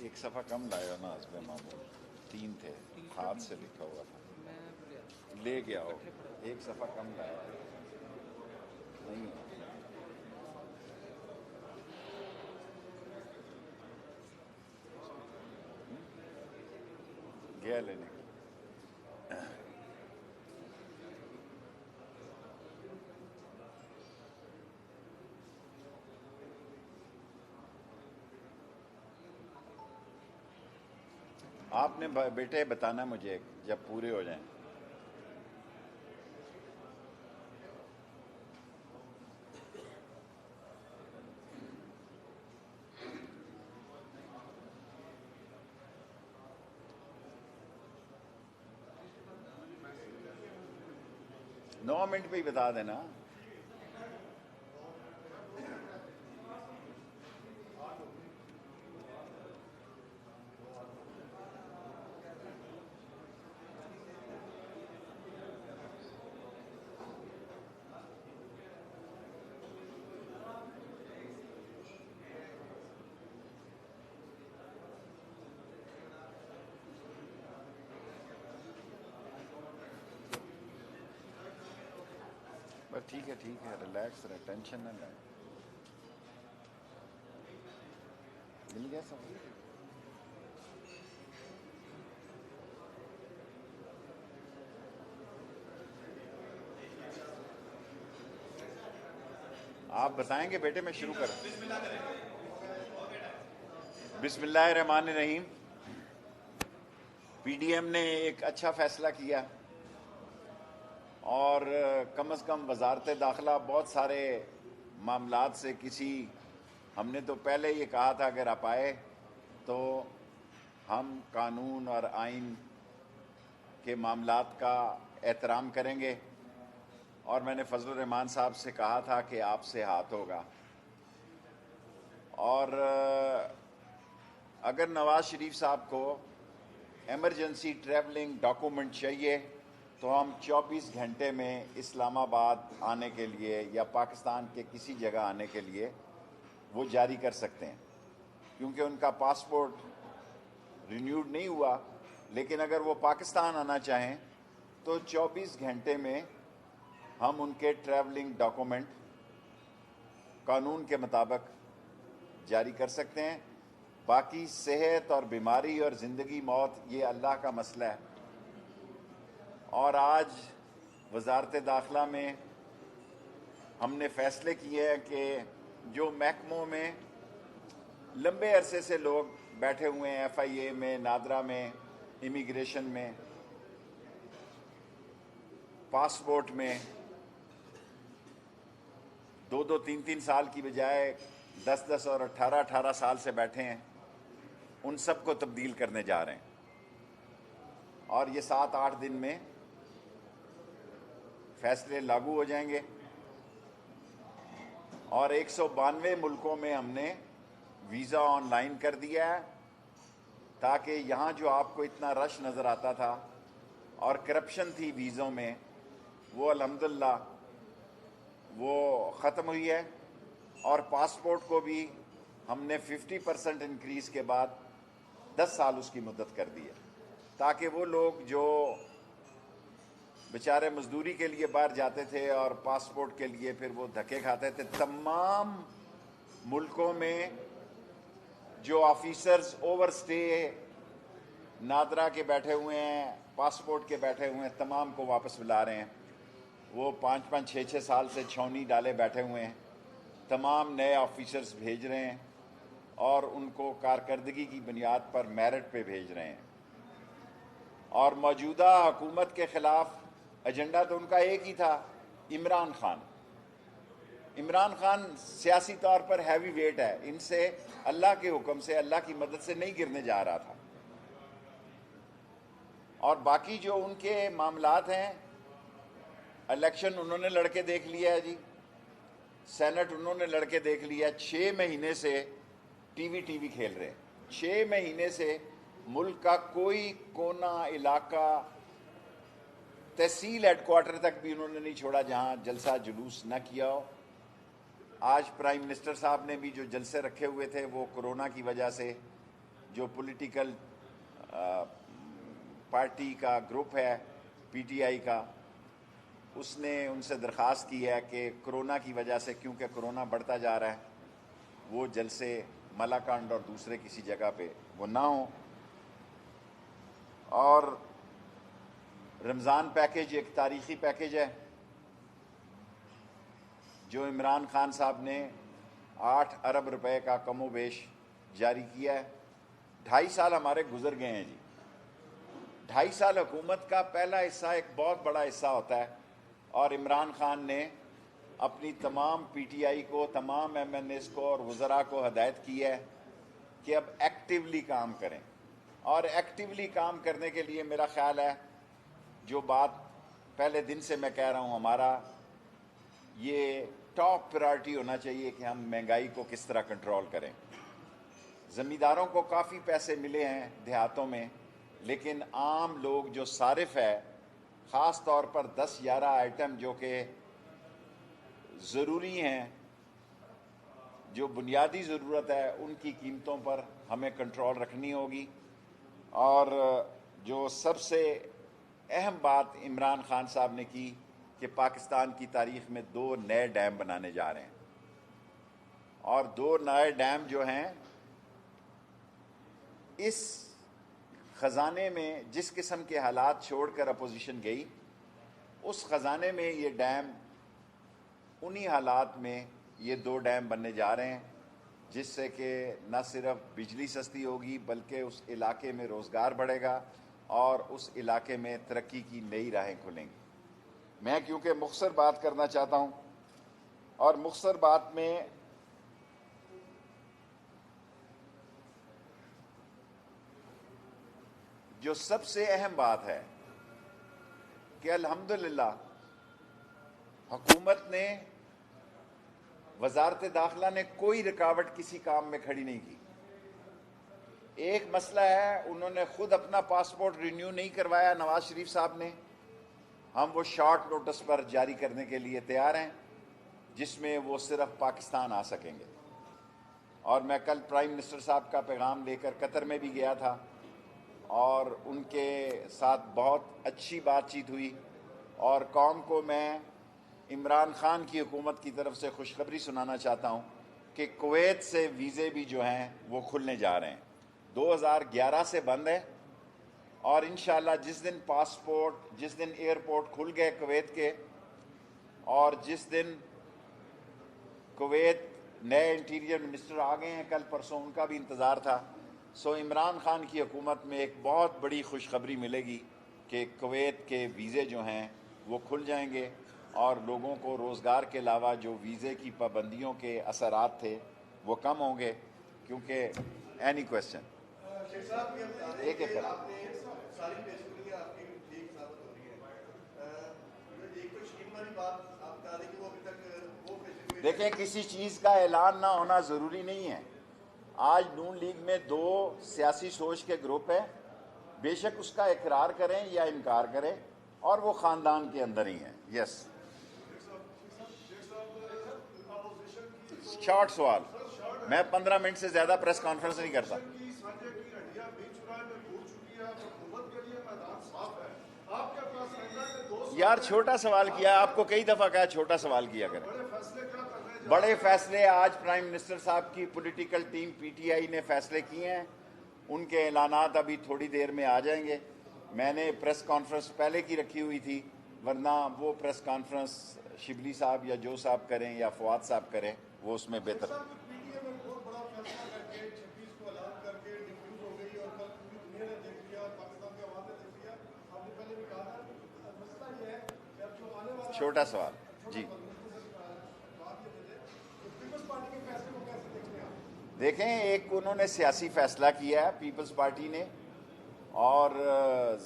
ایک صفحہ کم لائے ہو نا حسب معمول، 3 تھے، ہاتھ سے لکھا ہوا تھا، لے گیا ہو، ایک صفحہ کم لایا نہیں ہے، گیا لینے کے لیے۔ آپ نے بیٹے بتانا مجھے جب پورے ہو جائیں۔ 9 منٹ پہ ہی بتا دینا۔ بس ٹھیک ہے ریلیکس رہے، ٹینشن نہ لیں۔ مل گیا سب؟ آپ بتائیں گے بیٹے میں شروع کروں؟ بسم اللہ الرحمن الرحیم۔ پی ڈی ایم نے ایک اچھا فیصلہ کیا اور کم از کم وزارت داخلہ بہت سارے معاملات سے ہم نے تو پہلے یہ کہا تھا اگر آپ آئے تو ہم قانون اور آئین کے معاملات کا احترام کریں گے، اور میں نے فضل الرحمان صاحب سے کہا تھا کہ آپ سے ہاتھ ہوگا، اور اگر نواز شریف صاحب کو ایمرجنسی ٹریولنگ ڈاکومنٹ چاہیے تو ہم 24 گھنٹے میں اسلام آباد آنے کے لیے یا پاکستان کے کسی جگہ آنے کے لیے وہ جاری کر سکتے ہیں، کیونکہ ان کا پاسپورٹ رینیوڈ نہیں ہوا، لیکن اگر وہ پاکستان آنا چاہیں تو 24 گھنٹے میں ہم ان کے ٹریولنگ ڈاکومنٹ قانون کے مطابق جاری کر سکتے ہیں۔ باقی صحت اور بیماری اور زندگی موت یہ اللہ کا مسئلہ ہے، اور آج وزارت داخلہ میں ہم نے فیصلے کیے ہیں کہ جو محکموں میں لمبے عرصے سے لوگ بیٹھے ہوئے ہیں، ایف آئی اے میں، نادرا میں، امیگریشن میں، پاسپورٹ میں 2 3 سال کی بجائے 10 اور 18 سال سے بیٹھے ہیں، ان سب کو تبدیل کرنے جا رہے ہیں، اور یہ 7 8 دن میں فیصلے لاگو ہو جائیں گے۔ اور 192 ملکوں میں ہم نے ویزا آن لائن کر دیا ہے، تاکہ یہاں جو آپ کو اتنا رش نظر آتا تھا اور کرپشن تھی ویزوں میں، وہ الحمدللہ وہ ختم ہوئی ہے، اور پاسپورٹ کو بھی ہم نے 50% انکریز کے بعد 10 سال اس کی مدت کر دی ہے، تاکہ وہ لوگ جو بیچارے مزدوری کے لیے باہر جاتے تھے اور پاسپورٹ کے لیے پھر وہ دھکے کھاتے تھے، تمام ملکوں میں جو آفیسرز اوور سٹے نادرا کے بیٹھے ہوئے ہیں، پاسپورٹ کے بیٹھے ہوئے ہیں، تمام کو واپس بلا رہے ہیں۔ وہ 5 6 سال سے چھاؤنی ڈالے بیٹھے ہوئے ہیں، تمام نئے آفیسرز بھیج رہے ہیں اور ان کو کارکردگی کی بنیاد پر میرٹ پہ بھیج رہے ہیں۔ اور موجودہ حکومت کے خلاف ایجنڈا تو ان کا ایک ہی تھا، عمران خان سیاسی طور پر ہیوی ویٹ ہے، ان سے اللہ کے حکم سے، اللہ کی مدد سے نہیں گرنے جا رہا تھا، اور باقی جو ان کے معاملات ہیں، الیکشن انہوں نے لڑکے دیکھ لیا ہے جی، سینٹ انہوں نے لڑکے دیکھ لیا، 6 مہینے سے ٹی وی کھیل رہے ہیں، 6 مہینے سے ملک کا کوئی کونا علاقہ، تحصیل ہیڈ کوارٹر تک بھی انہوں نے نہیں چھوڑا جہاں جلسہ جلوس نہ کیا ہو۔ آج پرائم منسٹر صاحب نے بھی جو جلسے رکھے ہوئے تھے وہ کورونا کی وجہ سے جو پولیٹیکل پارٹی کا گروپ ہے پی ٹی آئی کا، اس نے ان سے درخواست کی ہے کہ کرونا کی وجہ سے، کیونکہ کرونا بڑھتا جا رہا ہے، وہ جلسے ملاکنڈ اور دوسرے کسی جگہ پہ وہ نہ ہوں. اور رمضان پیکیج ایک تاریخی پیکیج ہے جو عمران خان صاحب نے 8 ارب روپے کا کم و بیش جاری کیا ہے. 2.5 سال ہمارے گزر گئے ہیں جی. 2.5 سال حکومت کا پہلا حصہ ایک بہت بڑا حصہ ہوتا ہے، اور عمران خان نے اپنی تمام پی ٹی آئی کو، تمام ایم این ایز کو اور وزراء کو ہدایت کی ہے کہ اب ایکٹیولی کام کریں. اور ایکٹیولی کام کرنے کے لیے میرا خیال ہے، جو بات پہلے دن سے میں کہہ رہا ہوں، ہمارا یہ ٹاپ پرائرٹی ہونا چاہیے کہ ہم مہنگائی کو کس طرح کنٹرول کریں. زمینداروں کو کافی پیسے ملے ہیں دیہاتوں میں، لیکن عام لوگ جو صارف ہے، خاص طور پر 10-11 آئٹم جو کہ ضروری ہیں، جو بنیادی ضرورت ہے، ان کی قیمتوں پر ہمیں کنٹرول رکھنی ہوگی. اور جو سب سے اہم بات عمران خان صاحب نے کی کہ پاکستان کی تاریخ میں 2 نئے ڈیم بنانے جا رہے ہیں، اور 2 نئے ڈیم جو ہیں، اس خزانے میں جس قسم کے حالات چھوڑ کر اپوزیشن گئی، اس خزانے میں یہ ڈیم انہی حالات میں یہ 2 ڈیم بننے جا رہے ہیں، جس سے کہ نہ صرف بجلی سستی ہوگی بلکہ اس علاقے میں روزگار بڑھے گا اور اس علاقے میں ترقی کی نئی راہیں کھلیں گی. میں کیونکہ مختصر بات کرنا چاہتا ہوں، اور مختصر بات میں جو سب سے اہم بات ہے کہ الحمدللہ حکومت نے، وزارت داخلہ نے کوئی رکاوٹ کسی کام میں کھڑی نہیں کی. ایک مسئلہ ہے، انہوں نے خود اپنا پاسپورٹ رینیو نہیں کروایا نواز شریف صاحب نے. ہم وہ شارٹ نوٹس پر جاری کرنے کے لیے تیار ہیں، جس میں وہ صرف پاکستان آ سکیں گے. اور میں کل پرائم منسٹر صاحب کا پیغام لے کر قطر میں بھی گیا تھا، اور ان کے ساتھ بہت اچھی بات چیت ہوئی. اور قوم کو میں عمران خان کی حکومت کی طرف سے خوشخبری سنانا چاہتا ہوں کہ کویت سے ویزے بھی جو ہیں وہ کھلنے جا رہے ہیں. 2011 سے بند ہے، اور انشاءاللہ جس دن ایئرپورٹ کھل گئے کویت کے، اور جس دن کویت نئے انٹیریئر منسٹر آ گئے ہیں، کل پرسوں ان کا بھی انتظار تھا، سو عمران خان کی حکومت میں ایک بہت بڑی خوشخبری ملے گی کہ کویت کے ویزے جو ہیں وہ کھل جائیں گے، اور لوگوں کو روزگار کے علاوہ جو ویزے کی پابندیوں کے اثرات تھے وہ کم ہوں گے. کیونکہ اینی کویسچن ایک ایک دیکھیں، کسی چیز کا اعلان نہ ہونا ضروری نہیں ہے. آج نون لیگ میں 2 سیاسی سوچ کے گروپ ہیں، بے شک اس کا اقرار کریں یا انکار کریں، اور وہ خاندان کے اندر ہی ہیں. یس، شارٹ سوال. میں 15 منٹ سے زیادہ پریس کانفرنس نہیں کرتا. یار چھوٹا سوال کیا، آپ کو کئی دفعہ کہا چھوٹا سوال کیا کریں. بڑے فیصلے آج پرائم منسٹر صاحب کی political team P T I نے فیصلے کیے ہیں، ان کے اعلانات ابھی تھوڑی دیر میں آ جائیں گے. میں نے پریس کانفرنس پہلے کی رکھی ہوئی تھی، ورنہ وہ پریس کانفرنس شبلی صاحب یا جو صاحب کریں یا فواد صاحب کریں، وہ اس میں بہتر. چھوٹا سوال جی. دیکھیں، ایک انہوں نے سیاسی فیصلہ کیا ہے پیپلز پارٹی نے، اور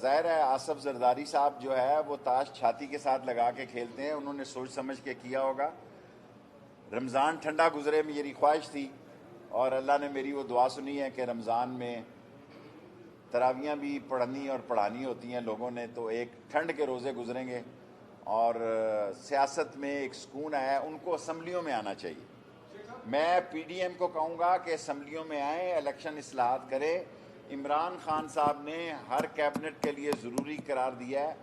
ظاہر ہے آصف زرداری صاحب جو ہے وہ تاش چھاتی کے ساتھ لگا کے کھیلتے ہیں، انہوں نے سوچ سمجھ کے کیا ہوگا. رمضان ٹھنڈا گزرے میری خواہش تھی، اور اللہ نے میری وہ دعا سنی ہے کہ رمضان میں تراویاں بھی پڑھنی اور پڑھانی ہوتی ہیں لوگوں نے، تو ایک ٹھنڈ کے روزے گزریں گے، اور سیاست میں ایک سکون آیا. ان کو اسمبلیوں میں آنا چاہیے. میں پی ڈی ایم کو کہوں گا کہ اسمبلیوں میں آئیں، الیکشن اصلاحات کریں، عمران خان صاحب نے ہر کیبنٹ کے لیے ضروری قرار دیا ہے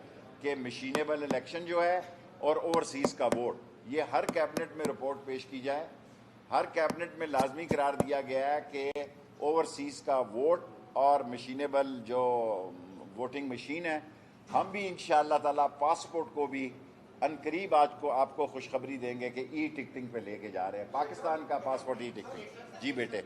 کہ مشینیبل الیکشن جو ہے اور اوورسیز کا ووٹ، یہ ہر کیبنٹ میں رپورٹ پیش کی جائے. ہر کیبنٹ میں لازمی قرار دیا گیا ہے کہ اوورسیز کا ووٹ اور مشینیبل جو ووٹنگ مشین ہے. ہم بھی انشاءاللہ تعالیٰ پاسپورٹ کو بھی عنقریب آج کو آپ کو خوشخبری دیں گے کہ ای ٹکٹنگ پہ لے کے جا رہے ہیں پاکستان کا پاسپورٹ ای ٹکٹنگ. جی بیٹے.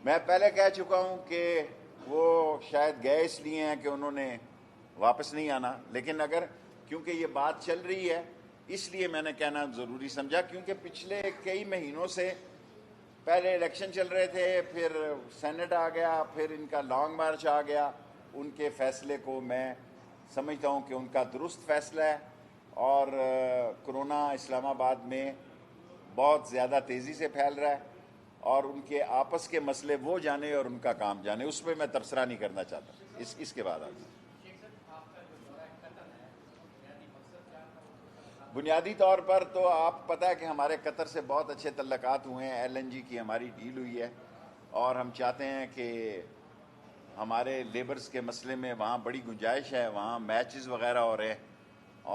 میں پہلے کہہ چکا ہوں کہ وہ شاید گئے اس لیے ہیں کہ انہوں نے واپس نہیں آنا، لیکن اگر کیونکہ یہ بات چل رہی ہے اس لیے میں نے کہنا ضروری سمجھا، کیونکہ پچھلے کئی مہینوں سے پہلے الیکشن چل رہے تھے، پھر سینٹ آ گیا، پھر ان کا لانگ مارچ آ گیا. ان کے فیصلے کو میں سمجھتا ہوں کہ ان کا درست فیصلہ ہے، اور کرونا اسلام آباد میں بہت زیادہ تیزی سے پھیل رہا ہے، اور ان کے آپس کے مسئلے وہ جانے اور ان کا کام جانے، اس پہ میں تبصرہ نہیں کرنا چاہتا. اس کے بعد بنیادی طور پر تو آپ پتہ ہے کہ ہمارے قطر سے بہت اچھے تعلقات ہوئے ہیں. LNG کی ہماری ڈیل ہوئی ہے، اور ہم چاہتے ہیں کہ ہمارے لیبرز کے مسئلے میں وہاں بڑی گنجائش ہے. وہاں میچز وغیرہ ہو رہے ہیں،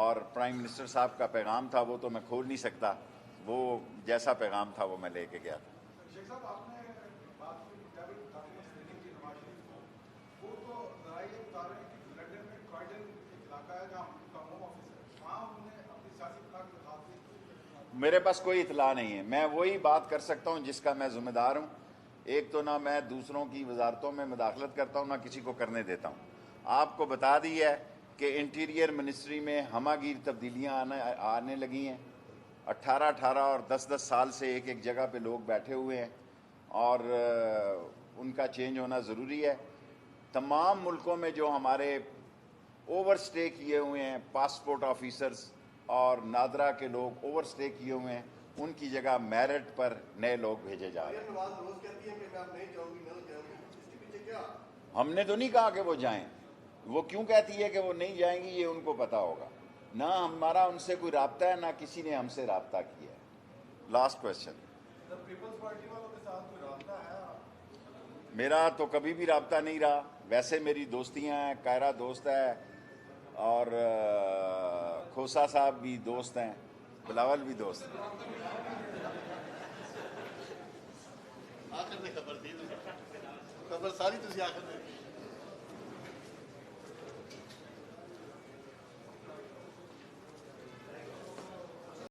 اور پرائم منسٹر صاحب کا پیغام تھا وہ تو میں کھول نہیں سکتا، وہ جیسا پیغام تھا وہ میں لے کے گیا تھا. شیخ صاحب، آپ نے بات کی پرائیویٹ ڈاکومنٹس دینے کی نواز شریف کو، وہ تو ذرائع یہ بتا رہے ہیں کہ لنڈن میں کرائڈن ایک علاقہ ہے جہاں ان کا ہوم آفس ہے، وہاں انہوں نے اپنی سیاسی اطلاع کی درخواست دی. میرے پاس کوئی اطلاع نہیں ہے. میں وہی بات کر سکتا ہوں جس کا میں ذمہ دار ہوں. ایک تو نہ میں دوسروں کی وزارتوں میں مداخلت کرتا ہوں، نہ کسی کو کرنے دیتا ہوں. آپ کو بتا دی ہے کہ انٹیریئر منسٹری میں ہمہ گیر تبدیلیاں آنے لگی ہیں. 18 اور 10 سال سے ایک جگہ پہ لوگ بیٹھے ہوئے ہیں، اور ان کا چینج ہونا ضروری ہے. تمام ملکوں میں جو ہمارے اوور سٹے کیے ہوئے ہیں پاسپورٹ آفیسرز اور نادرا کے لوگ اوور سٹے کیے ہوئے ہیں، ان کی جگہ میرٹ پر نئے لوگ بھیجے جا رہے ہیں. نواز روز کہتی ہے کہ میں اب نہیں جاؤں گی، نہیں جاؤں گی، اس کے پیچھے کیا؟ ہم نے تو نہیں کہا کہ وہ جائیں. وہ کیوں کہتی ہے کہ وہ نہیں جائیں گی یہ ان کو پتا ہوگا. نہ ہمارا ان سے کوئی رابطہ ہے، نہ کسی نے ہم سے رابطہ کیا ہے. Last question. پیپلز پارٹی والوں کے ساتھ کوئی رابطہ ہے؟ میرا تو کبھی بھی رابطہ نہیں رہا. ویسے میری دوستیاں ہیں، کائرہ دوست ہے، اور کھوسا صاحب بھی دوست ہیں، بلاول بھی دوست ہیں. آخر میں خبر دی، خبر ساری تھی آخر میں.